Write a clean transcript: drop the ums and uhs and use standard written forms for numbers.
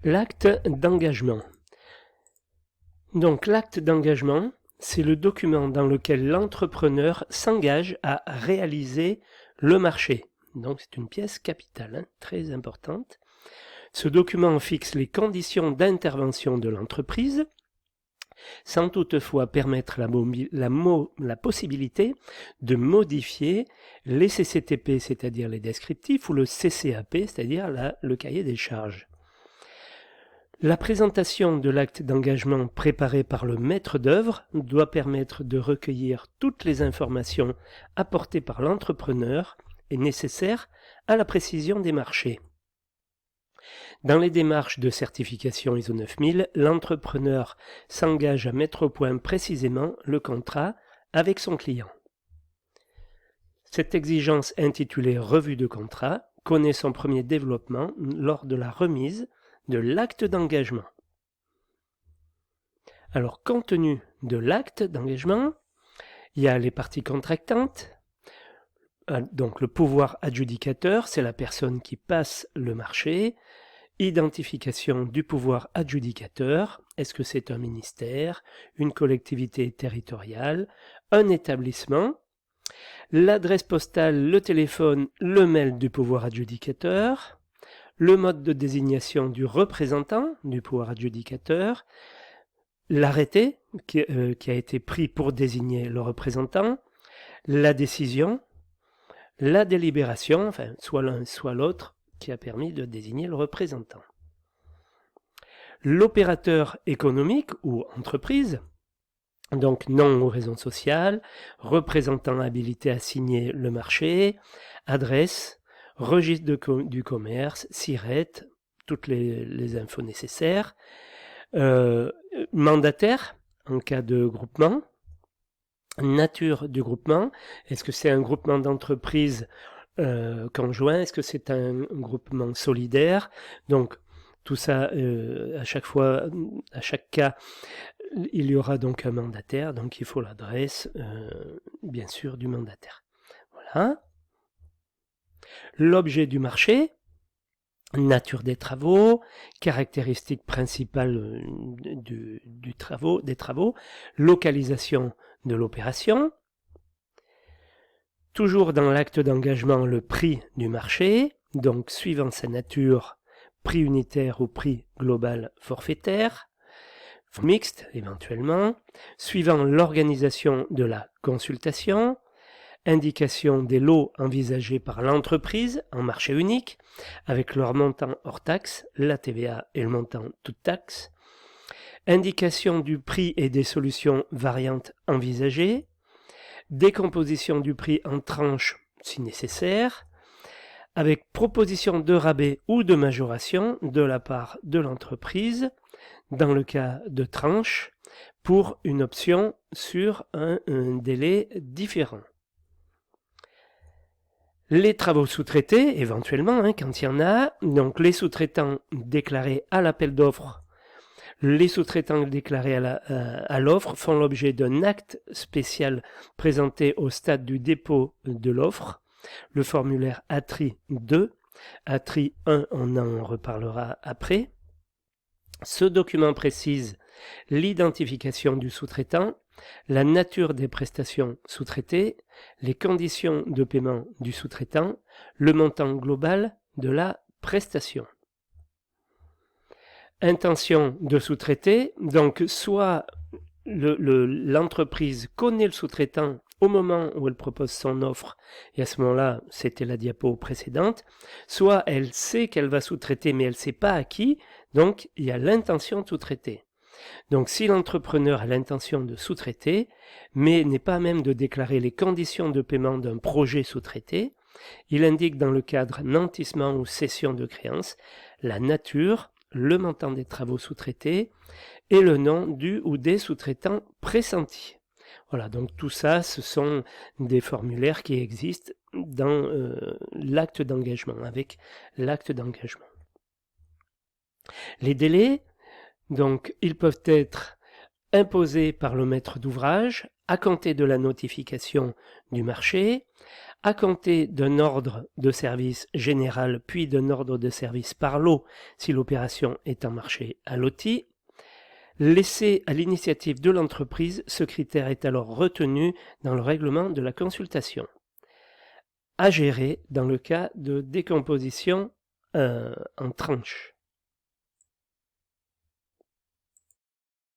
L'acte d'engagement. Donc l'acte d'engagement, c'est le document dans lequel l'entrepreneur s'engage à réaliser le marché. Donc c'est une pièce capitale, très importante. Ce document fixe les conditions d'intervention de l'entreprise, sans toutefois permettre la possibilité de modifier les CCTP, c'est-à-dire les descriptifs, ou le CCAP, c'est-à-dire le cahier des charges. La présentation de l'acte d'engagement préparé par le maître d'œuvre doit permettre de recueillir toutes les informations apportées par l'entrepreneur et nécessaires à la précision des marchés. Dans les démarches de certification ISO 9000, l'entrepreneur s'engage à mettre au point précisément le contrat avec son client. Cette exigence intitulée revue de contrat connaît son premier développement lors de la remise de l'acte d'engagement. Alors, compte tenu de l'acte d'engagement, il y a les parties contractantes. Donc, le pouvoir adjudicateur, c'est la personne qui passe le marché. Identification du pouvoir adjudicateur. Est-ce que c'est un ministère, une collectivité territoriale, un établissement? L'adresse postale, le téléphone, le mail du pouvoir adjudicateur. Le mode de désignation du représentant du pouvoir adjudicateur, l'arrêté qui a été pris pour désigner le représentant, la décision, la délibération, enfin soit l'un soit l'autre, qui a permis de désigner le représentant. L'opérateur économique ou entreprise, donc nom ou raison sociale, représentant habilité à signer le marché, adresse, registre du commerce, SIRET, toutes les infos nécessaires, mandataire en cas de groupement, nature du groupement, est-ce que c'est un groupement d'entreprises conjoint, est-ce que c'est un groupement solidaire? Donc tout ça, à chaque cas, il y aura donc un mandataire, donc il faut l'adresse, bien sûr, du mandataire. Voilà. L'objet du marché, nature des travaux, caractéristiques principales des travaux, localisation de l'opération. Toujours dans l'acte d'engagement, le prix du marché, donc suivant sa nature, prix unitaire ou prix global forfaitaire, mixte éventuellement, suivant l'organisation de la consultation, indication des lots envisagés par l'entreprise en marché unique, avec leur montant hors taxe, la TVA et le montant toute taxe, indication du prix et des solutions variantes envisagées, décomposition du prix en tranches si nécessaire, avec proposition de rabais ou de majoration de la part de l'entreprise, dans le cas de tranches, pour une option sur un délai différent. Les travaux sous-traités, éventuellement, quand il y en a, donc les sous-traitants déclarés à l'appel d'offres, les sous-traitants déclarés à l'offre font l'objet d'un acte spécial présenté au stade du dépôt de l'offre, le formulaire ATRI 2, ATRI 1, on en reparlera après. Ce document précise l'identification du sous-traitant, la nature des prestations sous-traitées, les conditions de paiement du sous-traitant, le montant global de la prestation. Intention de sous-traiter, donc soit l'entreprise connaît le sous-traitant au moment où elle propose son offre, et à ce moment-là, c'était la diapo précédente, soit elle sait qu'elle va sous-traiter, mais elle ne sait pas à qui, donc il y a l'intention de sous-traiter. Donc si l'entrepreneur a l'intention de sous-traiter, mais n'est pas même de déclarer les conditions de paiement d'un projet sous-traité, il indique dans le cadre nantissement ou cession de créance la nature, le montant des travaux sous-traités et le nom du ou des sous-traitants pressentis. Voilà, donc tout ça, ce sont des formulaires qui existent dans l'acte d'engagement, avec l'acte d'engagement. Les délais, donc, ils peuvent être imposé par le maître d'ouvrage à compter de la notification du marché, à compter d'un ordre de service général puis d'un ordre de service par lot si l'opération est en marché à loti. Laissé à l'initiative de l'entreprise, ce critère est alors retenu dans le règlement de la consultation. À gérer dans le cas de décomposition en tranches.